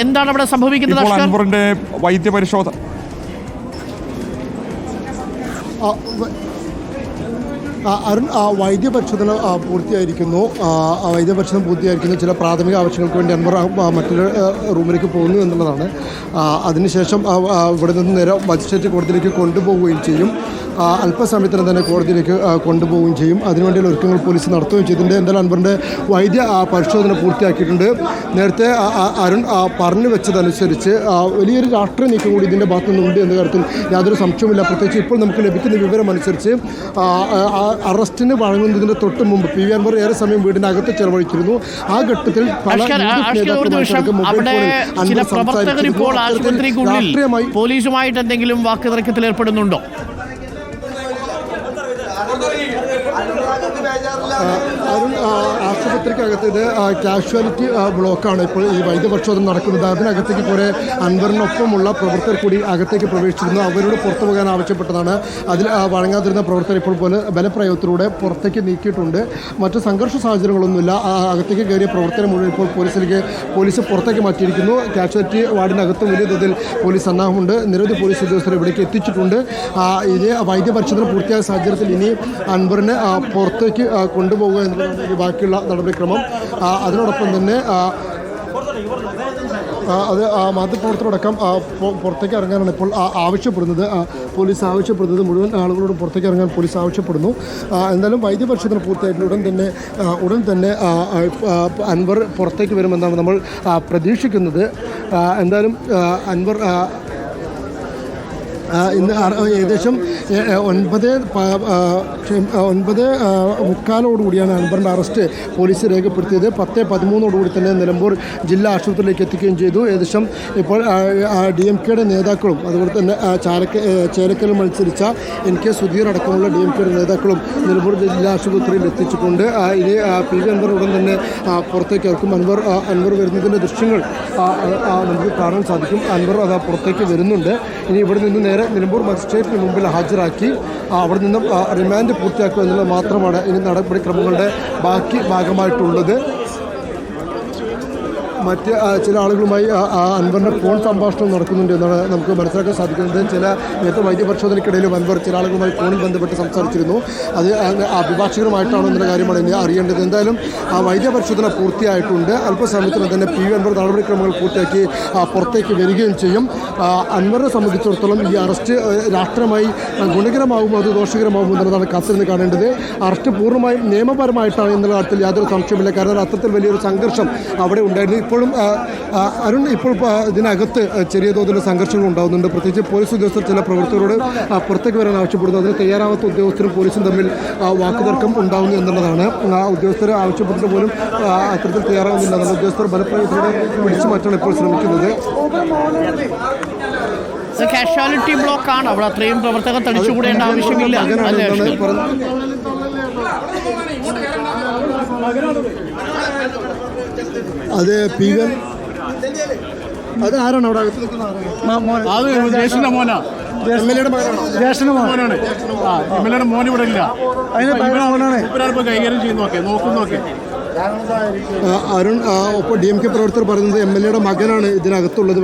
എന്താണ് അവിടെ സംഭവിക്കുന്നത്? അൻവറിന്റെ വൈദ്യപരിശോധന അരുൺ, വൈദ്യപരിശോധന പൂർത്തിയായിരിക്കുന്നു. ചില പ്രാഥമിക ആവശ്യങ്ങൾക്ക് വേണ്ടി അൻവർ മറ്റൊരു റൂമിലേക്ക് പോകുന്നു എന്നുള്ളതാണ്. അതിനുശേഷം ഇവിടെ നിന്ന് നേരെ മജിസ്ട്രേറ്റ് കോടതിയിലേക്ക് കൊണ്ടുപോവുകയും ചെയ്യും. അല്പസമയത്തിന് തന്നെ കോടതിയിലേക്ക് കൊണ്ടുപോവുകയും ചെയ്യും. അതിനുവേണ്ടിയുള്ള ഒരുക്കങ്ങൾ പോലീസ് നടത്തുകയും ചെയ്തിട്ടുണ്ട്. എന്തായാലും അൻവറിൻ്റെ വൈദ്യ പരിശോധന പൂർത്തിയാക്കിയിട്ടുണ്ട്. നേരത്തെ അരുൺ പറഞ്ഞു വെച്ചതനുസരിച്ച് വലിയൊരു രാഷ്ട്രീയ നീക്കം കൂടി ഇതിൻ്റെ ഭാഗത്തു നിന്നുണ്ട് എന്ന കാര്യത്തിൽ യാതൊരു സംശയവുമില്ല. പ്രത്യേകിച്ച് ഇപ്പോൾ നമുക്ക് ലഭിക്കുന്ന വിവരം അനുസരിച്ച് അറസ്റ്റിന് വഴങ്ങുന്നതിന് തൊട്ട് മുമ്പ് പി വി അൻവർ ഏറെ സമയം വീടിൻ്റെ അകത്ത് ചെലവഴിച്ചിരുന്നു. ആ ഘട്ടത്തിൽ പോലീസുമായിട്ട് എന്തെങ്കിലും വാക്കുതർക്കത്തിൽ ഏർപ്പെടുന്നുണ്ടോ? അരുൺ, ആശുപത്രിക്കകത്ത് ഇത് കാഷ്വാലിറ്റി ബ്ലോക്കാണ് ഇപ്പോൾ ഈ വൈദ്യപരിശോധന നടക്കുന്നത്. അതിനകത്തേക്ക് കുറേ അൻവറിനൊപ്പമുള്ള പ്രവർത്തകർ കൂടി അകത്തേക്ക് പ്രവേശിച്ചിരുന്നു. അവരോട് പുറത്തു പോകാൻ ആവശ്യപ്പെട്ടതാണ്. അതിൽ വഴങ്ങാതിരുന്ന പ്രവർത്തകർ ഇപ്പോൾ ബലപ്രയോഗത്തിലൂടെ പുറത്തേക്ക് നീക്കിയിട്ടുണ്ട്. മറ്റ് സംഘർഷ സാഹചര്യങ്ങളൊന്നുമില്ല. അകത്തേക്ക് കയറിയ പ്രവർത്തനം മുഴുവൻ ഇപ്പോൾ പോലീസ് പുറത്തേക്ക് മാറ്റിയിരിക്കുന്നു. കാഷ്വാലിറ്റി വാർഡിനകത്ത് വലിയ തോതിൽ പോലീസ് സന്നാഹമുണ്ട്. നിരവധി പോലീസ് ഉദ്യോഗസ്ഥർ ഇവിടേക്ക് എത്തിച്ചിട്ടുണ്ട്. ഇതേ വൈദ്യപരിശോധന പൂർത്തിയായ സാഹചര്യത്തിൽ ഇനി അൻവറിനെ പുറത്തേക്ക് കൊണ്ടുപോകുക എന്നതാണ് ബാക്കിയുള്ള നടപടിക്രമം. അതിനോടൊപ്പം തന്നെ അത് മാധ്യമപ്രവർത്തകരടക്കം പുറത്തേക്ക് ഇറങ്ങാനാണ് ഇപ്പോൾ ആവശ്യപ്പെടുന്നത്. പോലീസ് ആവശ്യപ്പെടുന്നത് മുഴുവൻ ആളുകളോടും പുറത്തേക്ക് ഇറങ്ങാൻ പോലീസ് ആവശ്യപ്പെടുന്നു. എന്തായാലും വൈദ്യപരിശോധന പൂർത്തിയായിട്ടുള്ള ഉടൻ തന്നെ അൻവർ പുറത്തേക്ക് വരുമെന്നാണ് നമ്മൾ പ്രതീക്ഷിക്കുന്നത്. എന്തായാലും അൻവർ ഇന്ന് ഏകദേശം 9:45 അൻവറിൻ്റെ അറസ്റ്റ് പോലീസ് രേഖപ്പെടുത്തിയത്. 10:13 തന്നെ നിലമ്പൂർ ജില്ലാ ആശുപത്രിയിലേക്ക് എത്തിക്കുകയും ചെയ്തു. ഏകദേശം ഇപ്പോൾ DMKയുടെ നേതാക്കളും അതുപോലെ തന്നെ ചേലക്കലിൽ മത്സരിച്ച NK സുധീർ അടക്കമുള്ള DMKയുടെ നേതാക്കളും നിലമ്പൂർ ജില്ലാ ആശുപത്രിയിൽ എത്തിച്ചിട്ടുണ്ട്. ഇനി പി വി അൻവർ ഉടൻ തന്നെ പുറത്തേക്ക് ഇറക്കും. അൻവർ വരുന്നതിൻ്റെ ദൃശ്യങ്ങൾ നമുക്ക് കാണാൻ സാധിക്കും. അൻവർ അത് പുറത്തേക്ക് വരുന്നുണ്ട്. ഇനി ഇവിടെ നിന്ന് നേരെ നിലമ്പൂർ മജിസ്ട്രേറ്റിന് മുമ്പിൽ ഹാജരാക്കി അവിടെ നിന്നും റിമാൻഡ് പൂർത്തിയാക്കുക എന്നുള്ളത് മാത്രമാണ് ഇനി നടപടിക്രമങ്ങളുടെ ഭാഗമായിട്ടുള്ളത്. മറ്റ് ചില ആളുകളുമായി അൻവറിൻ്റെ ഫോൺ സംഭാഷണം നടക്കുന്നുണ്ട് എന്നാണ് നമുക്ക് മനസ്സിലാക്കാൻ സാധിക്കുന്നത്. നേരത്തെ വൈദ്യപരിശോധനയ്ക്കിടയിൽ അൻവർ ചില ആളുകളുമായി ഫോണിൽ ബന്ധപ്പെട്ട് സംസാരിച്ചിരുന്നു. അത് അഭിഭാഷകരുമായിട്ടാണോ എന്നുള്ള കാര്യമാണ് ഇനി അറിയേണ്ടത്. എന്തായാലും വൈദ്യപരിശോധന പൂർത്തിയായിട്ടുണ്ട്. അല്പസമയത്തിന് തന്നെ പി വി അൻവർ നടപടിക്രമങ്ങൾ പൂർത്തിയാക്കി പുറത്തേക്ക് വരികയും ചെയ്യും. അൻവറിനെ സംബന്ധിച്ചിടത്തോളം ഈ അറസ്റ്റ് രാഷ്ട്രീയമായി ഗുണകരമാകുമോ അത് ദോഷകരമാകുമോ എന്നുള്ളതാണ് കാത്തിരുന്ന് കാണേണ്ടത്. അറസ്റ്റ് പൂർണ്ണമായും നിയമപരമായിട്ടാണ് എന്നുള്ള കാര്യത്തിൽ യാതൊരു സംശയമില്ല. കാരണം അത്തരത്തിൽ വലിയൊരു സംഘർഷം അവിടെ ഉണ്ടായിരുന്നു. ഇപ്പോഴും അരുൺ, ഇപ്പോൾ ഇതിനകത്ത് ചെറിയ തോതിലുള്ള സംഘർഷങ്ങൾ ഉണ്ടാകുന്നുണ്ട്. പ്രത്യേകിച്ച് പോലീസ് ഉദ്യോഗസ്ഥർ ചില പ്രവർത്തകരോട് പുറത്തേക്ക് വരാൻ ആവശ്യപ്പെടുന്നു. അതിന് തയ്യാറാവാത്ത ഉദ്യോഗസ്ഥരും പോലീസും തമ്മിൽ വാക്കുതർക്കം ഉണ്ടാകുന്നു എന്നുള്ളതാണ്. ഉദ്യോഗസ്ഥർ ആവശ്യപ്പെട്ടിട്ട് പോലും അത്തരത്തിൽ തയ്യാറാവുന്നില്ല എന്നുള്ള ഉദ്യോഗസ്ഥർ ബലപ്രയോഗത്തിലൂടെ പിടിച്ചു മാറ്റാൻ ഇപ്പോൾ ശ്രമിക്കുന്നത്. കാഷ്വാലിറ്റി ബ്ലോക്കാണ്. അവിടെ അത്രയും പ്രവർത്തകർ തടിച്ചുകൂടേണ്ട ആവശ്യമില്ല. അത് പി വി അത് ആരാണ് അവിടെ അകത്ത് നിൽക്കുന്നത്? ജ്യേഷ്ഠൻ്റെ മോനാ. ജ്യേഷ്ഠൻ്റെ മോനാണ്. MLA മോൻ ഇവിടെ ഇല്ല. അതിന് കൈകാര്യം ചെയ്യുന്നു. നോക്കുന്നൊക്കെ അരുൺ, ഇപ്പോൾ DMK പ്രവർത്തകർ പറയുന്നത് MLAയുടെ മകനാണ് ഇതിനകത്തുള്ളത്.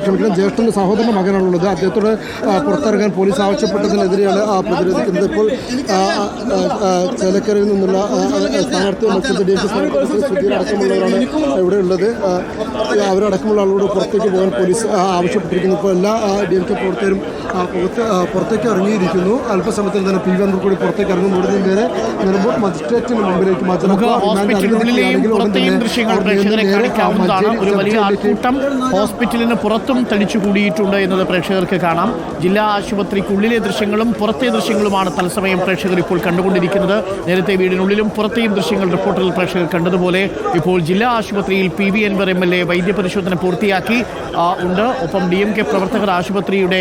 ക്ഷമിക്കണം, ജ്യേഷ്ഠൻ്റെ സഹോദരൻ്റെ മകനാണുള്ളത്. അദ്ദേഹത്തോട് പുറത്തിറങ്ങാൻ പോലീസ് ആവശ്യപ്പെട്ടതിനെതിരെയാണ് പ്രതിരോധിക്കുന്നത്. ഇപ്പോൾ ചേലക്കരയിൽ നിന്നുള്ള സ്ഥാനാർത്ഥി മത്സരത്തിൽ DMK സ്ഥാനാർത്ഥി സുധീർ അടക്കമുള്ളവരാണ് ഇവിടെ ഉള്ളത്. അവരടക്കമുള്ള ആളോട് പുറത്തേക്ക് പോകാൻ പോലീസ് ആവശ്യപ്പെട്ടിരിക്കുന്നു. ഇപ്പോൾ എല്ലാ DMK പ്രവർത്തകരും പുറത്തേക്ക് ഇറങ്ങിയിരിക്കുന്നു. അല്പസമയത്തിൽ തന്നെ പി വി അൻവർ കൂടി പുറത്തേക്ക് ഇറങ്ങും. ഇവിടെ നിന്ന് നേരെ നിലമ്പൂർ മജിസ്ട്രേറ്റിന് മുമ്പിലേക്ക് മാറ്റണം. ഉള്ളിലെയും പുറത്തെയും ദൃശ്യങ്ങൾ പ്രേക്ഷകരെ കാണിക്കാവുന്നതാണ്. ഒരു വലിയ ആൾക്കൂട്ടം ഹോസ്പിറ്റലിന് പുറത്തും തടിച്ചുകൂടിയിട്ടുണ്ട് എന്നത് പ്രേക്ഷകർക്ക് കാണാം. ജില്ലാ ആശുപത്രിക്കുള്ളിലെ ദൃശ്യങ്ങളും പുറത്തെ ദൃശ്യങ്ങളുമാണ് തത്സമയം പ്രേക്ഷകർ ഇപ്പോൾ കണ്ടുകൊണ്ടിരിക്കുന്നത്. നേരത്തെ വീടിനുള്ളിലും പുറത്തെയും ദൃശ്യങ്ങൾ റിപ്പോർട്ടറിൽ പ്രേക്ഷകർ കണ്ടതുപോലെ ഇപ്പോൾ ജില്ലാ ആശുപത്രിയിൽ പി വി അൻവർ MLA വൈദ്യപരിശോധന പൂർത്തിയാക്കി ഉണ്ട്. ഒപ്പം DMK പ്രവർത്തകർ ആശുപത്രിയുടെ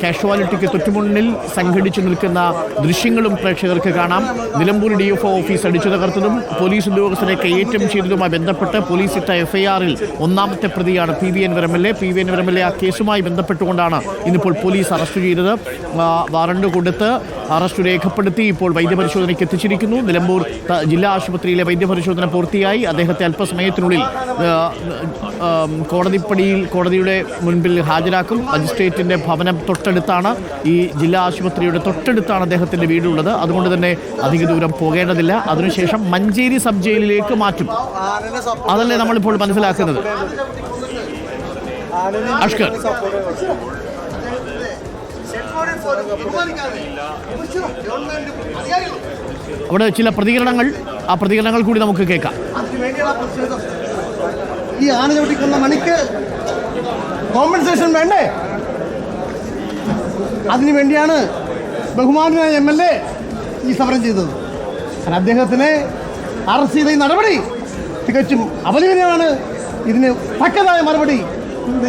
കാഷ്വാലിറ്റിക്ക് തൊട്ടുമുന്നിൽ സംഘടിച്ചു നിൽക്കുന്ന ദൃശ്യങ്ങളും പ്രേക്ഷകർക്ക് കാണാം. നിലമ്പൂർ DFO ഓഫീസ് അടിച്ചു തകർത്തതും പോലീസ് ഉദ്യോഗസ്ഥരെ കയ്യേറ്റം ചെയ്തതുമായി ബന്ധപ്പെട്ട് പോലീസ് ഇട്ട FIR-ൽ ഒന്നാമത്തെ പ്രതിയാണ് പി വി അൻവർ MLA. ആ കേസുമായി ബന്ധപ്പെട്ടുകൊണ്ടാണ് ഇന്നിപ്പോൾ പോലീസ് അറസ്റ്റ് ചെയ്തത്. വാറണ്ട് കൊടുത്ത് അറസ്റ്റ് രേഖപ്പെടുത്തി ഇപ്പോൾ വൈദ്യപരിശോധനയ്ക്ക് എത്തിച്ചിരിക്കുന്നു. നിലമ്പൂർ ജില്ലാ ആശുപത്രിയിലെ വൈദ്യപരിശോധന പൂർത്തിയായി. അദ്ദേഹത്തെ അല്പസമയത്തിനുള്ളിൽ കോടതിയുടെ മുൻപിൽ ഹാജരാക്കും. മജിസ്ട്രേറ്റിന്റെ ഭവനം തൊട്ടടുത്താണ്, ഈ ജില്ലാ ആശുപത്രിയുടെ തൊട്ടടുത്താണ് അദ്ദേഹത്തിന്റെ വീടുള്ളത്. അതുകൊണ്ട് തന്നെ അധിക ദൂരം പോകേണ്ടതില്ല. അതിനുശേഷം മഞ്ചേരി സബ് ജയിലിലേക്ക് മാറ്റും. അതല്ലേ നമ്മളിപ്പോൾ മനസ്സിലാക്കുന്നത്. അഷ്കർ, അവിടെ ചില പ്രതികരണങ്ങൾ, ആ പ്രതികരണങ്ങൾ കൂടി നമുക്ക് കേൾക്കാം. ഈ ആന ചവിട്ടിക്കുന്ന മണിക്ക് കോമ്പൻസേഷൻ വേണ്ടേ? അതിനുവേണ്ടിയാണ് ബഹുമാനായ MLA ഈ സമരം ചെയ്തത്. അദ്ദേഹത്തിനെ അറസ്റ്റ് ചെയ്ത ഈ നടപടി തികച്ചും അപലപനീയമാണ്. ഇതിന് തക്കതായ മറുപടി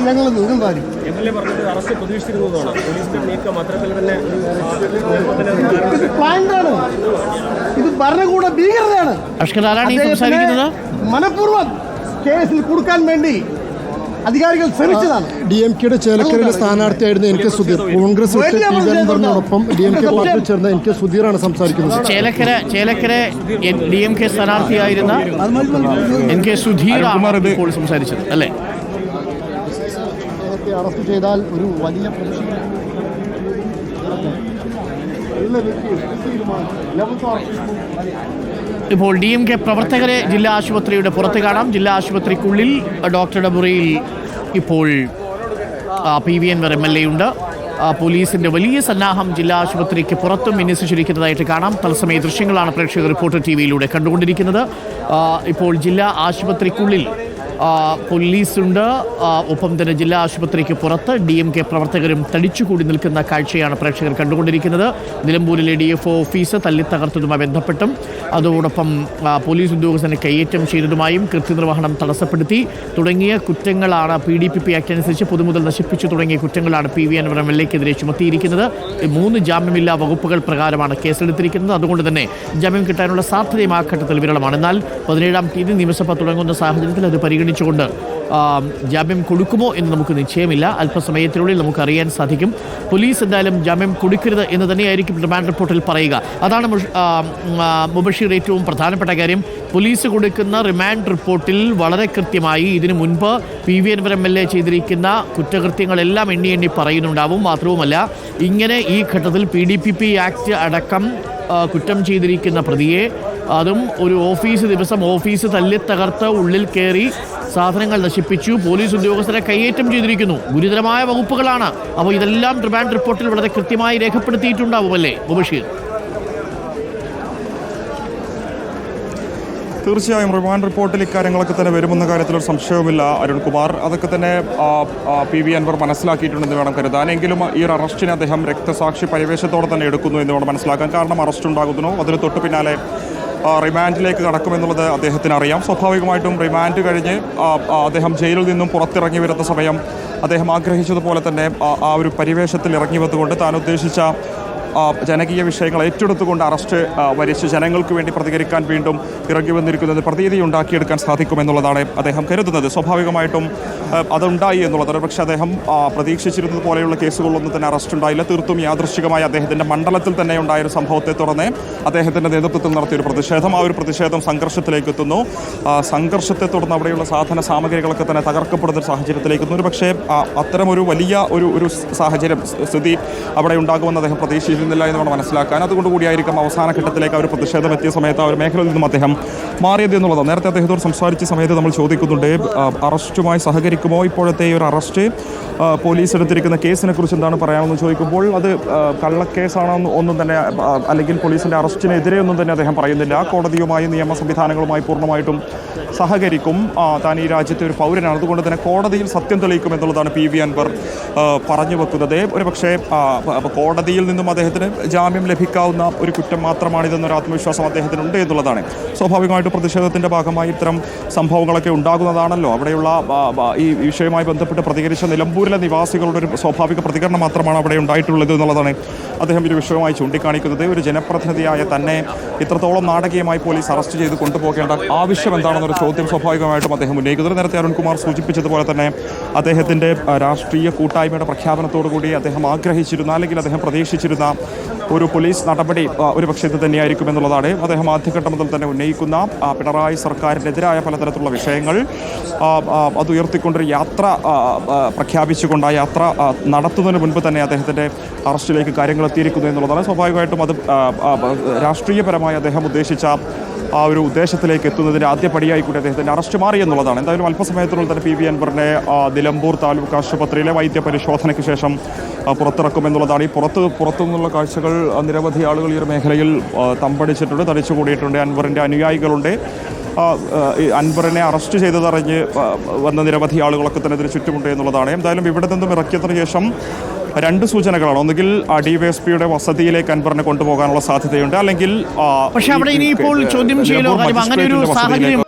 ഞങ്ങൾ നൽകുന്നതായിരിക്കും. ഇത് പ്ലാൻഡാണ്, ഇത് ഭരണകൂട ഭീകരതയാണ്. മനഃപൂർവ്വം കേസിൽ കൊടുക്കാൻ വേണ്ടി അധികാരികൾ ശ്രമിച്ചതാണ്. DMKയുടെ ചേലക്കരയിലെ സ്ഥാനാർത്ഥിയായിരുന്നു NK സുധീർ. കോൺഗ്രസ് പറഞ്ഞോടൊപ്പം DMK പാർട്ടിയിൽ ചേർന്ന NK സുധീറാണ് സംസാരിക്കുന്നത്. ചേലക്കര DMK സ്ഥാനാർത്ഥിയായിരുന്ന NK സുധീറാണ് ഇപ്പോൾ സംസാരിച്ചത് അല്ലേ? അറസ്റ്റ് ചെയ്താൽ ഒരു വലിയ ഇപ്പോൾ DMK പ്രവർത്തകരെ ജില്ലാ ആശുപത്രിയുടെ പുറത്ത് കാണാം. ജില്ലാ ആശുപത്രിക്കുള്ളിൽ ഡോക്ടറുടെ മുറിയിൽ ഇപ്പോൾ PV അൻവർ MLA ഉണ്ട്. പോലീസിന്റെ വലിയ സന്നാഹം ജില്ലാ ആശുപത്രിക്ക് പുറത്തും വിന്യസിച്ചിരിക്കുന്നതായിട്ട് കാണാം. തത്സമയ ദൃശ്യങ്ങളാണ് പ്രേക്ഷകർ റിപ്പോർട്ടർ TV-യിലൂടെ കണ്ടുകൊണ്ടിരിക്കുന്നത്. ഇപ്പോൾ ജില്ലാ ആശുപത്രിക്കുള്ളിൽ പോലീസുണ്ട്. ഒപ്പം തന്നെ ജില്ലാ ആശുപത്രിക്ക് പുറത്ത് DMK പ്രവർത്തകരും തടിച്ചുകൂടി നിൽക്കുന്ന കാഴ്ചയാണ് പ്രേക്ഷകർ കണ്ടുകൊണ്ടിരിക്കുന്നത്. നിലമ്പൂരിലെ DFO ഓഫീസ് തല്ലിത്തകർത്തതുമായി ബന്ധപ്പെട്ടും അതോടൊപ്പം പോലീസ് ഉദ്യോഗസ്ഥനെ കയ്യേറ്റം ചെയ്തതുമായും കൃത്യനിർവഹണം തടസ്സപ്പെടുത്തി തുടങ്ങിയ കുറ്റങ്ങളാണ് PDPP ആക്ട് അനുസരിച്ച് പൊതുമുതൽ നശിപ്പിച്ചു തുടങ്ങിയ കുറ്റങ്ങളാണ് PV അൻവർ MLA-ക്കെതിരെ ചുമത്തിയിരിക്കുന്നത്. 3 ജാമ്യമില്ലാ വകുപ്പുകൾ പ്രകാരമാണ് കേസെടുത്തിരിക്കുന്നത്. അതുകൊണ്ട് തന്നെ ജാമ്യം കിട്ടാനുള്ള സാധ്യതയും ആ ഘട്ടത്തിൽ വിരളമാണ്. എന്നാൽ 17-ാം തീയതി നിയമസഭ തുടങ്ങുന്ന സാഹചര്യത്തിൽ അത് പരിഗണിച്ചുകൊണ്ട് ജാമ്യം കൊടുക്കുമോ എന്ന് നമുക്ക് നിശ്ചയമില്ല. അല്പസമയത്തിനുള്ളിൽ നമുക്ക് അറിയാൻ സാധിക്കും. പോലീസ് എന്തായാലും ജാമ്യം കൊടുക്കരുത് എന്ന് തന്നെയായിരിക്കും റിമാൻഡ് റിപ്പോർട്ടിൽ പറയുക. അതാണ് മുബഷീർ ഏറ്റവും പ്രധാനപ്പെട്ട കാര്യം. പോലീസ് കൊടുക്കുന്ന റിമാൻഡ് റിപ്പോർട്ടിൽ വളരെ കൃത്യമായി ഇതിനു മുൻപ് PV അൻവർ MLA ചെയ്തിരിക്കുന്ന കുറ്റകൃത്യങ്ങളെല്ലാം എണ്ണി പറയുന്നുണ്ടാവും. മാത്രവുമല്ല, ഇങ്ങനെ ഈ ഘട്ടത്തിൽ PDPP ആക്ട് അടക്കം കുറ്റം ചെയ്തിരിക്കുന്ന പ്രതിയെ, അതും ഒരു ഓഫീസ് തല്ലിത്തകർത്ത് ഉള്ളിൽ കയറി സാധനങ്ങൾ നശിപ്പിച്ചു, പോലീസ് ഉദ്യോഗസ്ഥരെ കയ്യേറ്റം ചെയ്തിരിക്കുന്നു, ഗുരുതരമായ വകുപ്പുകളാണ്. അപ്പോൾ ഇതെല്ലാം റിമാൻഡ് റിപ്പോർട്ടിൽ വളരെ കൃത്യമായി രേഖപ്പെടുത്തിയിട്ടുണ്ടാവുമല്ലേ മുബഷീർ? തീർച്ചയായും റിമാൻഡ് റിപ്പോർട്ടിൽ ഇക്കാര്യങ്ങളൊക്കെ തന്നെ വരുമെന്ന കാര്യത്തിൽ ഒരു സംശയവുമില്ല അരുൺകുമാർ. അതൊക്കെ തന്നെ PV അൻവർ മനസ്സിലാക്കിയിട്ടുണ്ടെന്ന് വേണം കരുതാൻ. എങ്കിലും ഈ ഒരു അറസ്റ്റിനെ അദ്ദേഹം രക്തസാക്ഷി പരിവേഷത്തോടെ തന്നെ എടുക്കുന്നു എന്ന് വേണം മനസ്സിലാക്കാൻ. കാരണം അറസ്റ്റ് ഉണ്ടാകുന്നു, അതിന് തൊട്ട് പിന്നാലെ റിമാൻഡിലേക്ക് കടക്കുമെന്നുള്ളത് അദ്ദേഹത്തിന് അറിയാം. സ്വാഭാവികമായിട്ടും റിമാൻഡ് കഴിഞ്ഞ് അദ്ദേഹം ജയിലിൽ നിന്നും പുറത്തിറങ്ങി വരുന്ന സമയം അദ്ദേഹം ആഗ്രഹിച്ചതുപോലെ തന്നെ ആ ഒരു പരിവേഷത്തിൽ ഇറങ്ങി വന്നുകൊണ്ട് താൻ ഉദ്ദേശിച്ച ജനകീയ വിഷയങ്ങൾ ഏറ്റെടുത്തുകൊണ്ട് അറസ്റ്റ് വരിച്ച് ജനങ്ങൾക്ക് വേണ്ടി പ്രതികരിക്കാൻ വീണ്ടും ഇറങ്ങി വന്നിരിക്കുന്നത് പ്രതീതി ഉണ്ടാക്കിയെടുക്കാൻ സാധിക്കുമെന്നുള്ളതാണ് അദ്ദേഹം കരുതുന്നത്. സ്വാഭാവികമായിട്ടും അതുണ്ടായി എന്നുള്ളത്. പക്ഷേ അദ്ദേഹം പ്രതീക്ഷിച്ചിരുന്നത് പോലെയുള്ള കേസുകളൊന്നും തന്നെ അറസ്റ്റ് ഉണ്ടായില്ല. തീർത്തും യാദൃശ്ചികമായി അദ്ദേഹത്തിൻ്റെ മണ്ഡലത്തിൽ തന്നെ ഉണ്ടായൊരു സംഭവത്തെ തുടർന്ന് അദ്ദേഹത്തിൻ്റെ നേതൃത്വത്തിൽ നടത്തിയൊരു പ്രതിഷേധം, ആ ഒരു പ്രതിഷേധം സംഘർഷത്തിലേക്ക് എത്തുന്നു. സംഘർഷത്തെ തുടർന്ന് അവിടെയുള്ള സാധന സാമഗ്രികളൊക്കെ തന്നെ തകർക്കപ്പെടുന്ന ഒരു സാഹചര്യത്തിലേക്ക് എത്തുന്നു. പക്ഷേ അത്തരമൊരു വലിയ ഒരു സാഹചര്യം സ്ഥിതി അവിടെ ഉണ്ടാകുമെന്ന് അദ്ദേഹം പ്രതീക്ഷിച്ചിരുന്നില്ല എന്ന് വേണം മനസ്സിലാക്കാൻ. അതുകൊണ്ട് കൂടിയായിരിക്കും അവസാന ഘട്ടത്തിലേക്ക് ആ ഒരു പ്രതിഷേധം എത്തിയ സമയത്ത് ആ ഒരു മേഖലയിൽ നിന്നും അദ്ദേഹം മാറിയത് എന്നുള്ളത്. നേരത്തെ അദ്ദേഹത്തോട് സംസാരിച്ച സമയത്ത് നമ്മൾ ചോദിക്കുന്നുണ്ട്, അറസ്റ്റുമായി സഹകരിക്കുമോ? ഇപ്പോഴത്തെ ഈ ഒരു അറസ്റ്റ്, പോലീസ് എടുത്തിരിക്കുന്ന കേസിനെ കുറിച്ച് എന്താണ് പറയാമെന്ന് ചോദിക്കുമ്പോൾ അത് കള്ളക്കേസാണോ ഒന്നും തന്നെ, അല്ലെങ്കിൽ പോലീസിൻ്റെ അറസ്റ്റിനെതിരെ ഒന്നും തന്നെ അദ്ദേഹം പറയുന്നില്ല. കോടതിയുമായി നിയമ സംവിധാനങ്ങളുമായി പൂർണ്ണമായിട്ടും സഹകരിക്കും. താൻ ഈ രാജ്യത്തെ ഒരു പൗരനാണ്, അതുകൊണ്ട് തന്നെ കോടതിയിൽ സത്യം തെളിയിക്കും എന്നുള്ളതാണ് PV അൻവർ പറഞ്ഞു വെക്കുന്നത്. ഒരു പക്ഷേ കോടതിയിൽ നിന്നും അദ്ദേഹത്തിന് ജാമ്യം ലഭിക്കാവുന്ന ഒരു കുറ്റം മാത്രമാണിതെന്നൊരു ആത്മവിശ്വാസം അദ്ദേഹത്തിനുണ്ട് എന്നുള്ളതാണ്. സ്വാഭാവികമായിട്ടും പ്രതിഷേധത്തിൻ്റെ ഭാഗമായി ഇത്തരം സംഭവങ്ങളൊക്കെ ഉണ്ടാകുന്നതാണല്ലോ. അവിടെയുള്ള ഈ വിഷയവുമായി ബന്ധപ്പെട്ട് പ്രതികരിച്ച നിലമ്പൂരിലെ നിവാസികളുടെ ഒരു സ്വാഭാവിക പ്രതികരണം മാത്രമാണ് അവിടെ ഉണ്ടായിട്ടുള്ളത് എന്നുള്ളതാണ് അദ്ദേഹം ഒരു വിഷയമായി ചൂണ്ടിക്കാണിക്കുന്നത്. ഒരു ജനപ്രതിനിധിയായ തന്നെ ഇത്രത്തോളം നാടകീയമായി പോലീസ് അറസ്റ്റ് ചെയ്ത് കൊണ്ടുപോകേണ്ട ആവശ്യം എന്താണെന്നൊരു ചോദ്യം സ്വാഭാവികമായിട്ടും അദ്ദേഹം ഉന്നയിക്കുന്നത്. നേരത്തെ അരുൺകുമാർ സൂചിപ്പിച്ചതുപോലെ തന്നെ അദ്ദേഹത്തിൻ്റെ രാഷ്ട്രീയ കൂട്ടായ്മയുടെ പ്രഖ്യാപനത്തോടുകൂടി അദ്ദേഹം ആഗ്രഹിച്ചിരുന്ന, അല്ലെങ്കിൽ അദ്ദേഹം പ്രതീക്ഷിച്ചിരുന്ന ഒരു പോലീസ് നടപടി ഒരു പക്ഷേ ഇത് തന്നെയായിരിക്കും എന്നുള്ളതാണ് അദ്ദേഹം ആദ്യഘട്ടം മുതൽ തന്നെ ഉന്നയിക്കുന്ന പിണറായി സർക്കാരിനെതിരായ പലതരത്തിലുള്ള വിഷയങ്ങൾ അത് ഉയർത്തിക്കൊണ്ടൊരു യാത്ര പ്രഖ്യാപിച്ചുകൊണ്ട് ആ യാത്ര നടത്തുന്നതിന് മുൻപ് തന്നെ അദ്ദേഹത്തിൻ്റെ അറസ്റ്റിലേക്ക് കാര്യങ്ങൾ എത്തിയിരിക്കുന്നു എന്നുള്ളതാണ്. സ്വാഭാവികമായിട്ടും അത് രാഷ്ട്രീയപരമായി അദ്ദേഹം ഉദ്ദേശിച്ച ആ ഒരു ഉദ്ദേശത്തിലേക്ക് എത്തുന്നതിൻ്റെ ആദ്യപടിയായി കൂടി അദ്ദേഹത്തിൻ്റെ അറസ്റ്റ് മാറി എന്നുള്ളതാണ്. എന്തായാലും അല്പസമയത്തിനുള്ളിൽ തന്നെ PV അൻവറിനെ നിലമ്പൂർ താലൂക്ക് ആശുപത്രിയിലെ വൈദ്യപരിശോധനയ്ക്ക് ശേഷം പുറത്തിറക്കുമെന്നുള്ളതാണ്. ഈ പുറത്തുനിന്നുള്ള കാഴ്ചകൾ നിരവധി ആളുകൾ ഈ ഒരു മേഖലയിൽ തമ്പടിച്ചിട്ടുണ്ട്, തടിച്ചുകൂടിയിട്ടുണ്ട്. അൻവറിൻ്റെ അനുയായികളുണ്ട്. അൻവറിനെ അറസ്റ്റ് ചെയ്തതറിഞ്ഞ് വന്ന നിരവധി ആളുകളൊക്കെ തന്നെ ഇതിന് ചുറ്റുമുണ്ട് എന്നുള്ളതാണ്. എന്തായാലും ഇവിടെ നിന്നും ഇറക്കിയതിനു ശേഷം രണ്ട് സൂചനകളാണ്. ഒന്നുകിൽ DYSPയുടെ വസതിയിലേക്ക് അൻവറിനെ കൊണ്ടുപോകാനുള്ള സാധ്യതയുണ്ട്, അല്ലെങ്കിൽ പക്ഷേ അവിടെ ഇനിയിപ്പോൾ ചോദ്യം ചെയ്യലോ അങ്ങനെ ഒരു സാഹചര്യം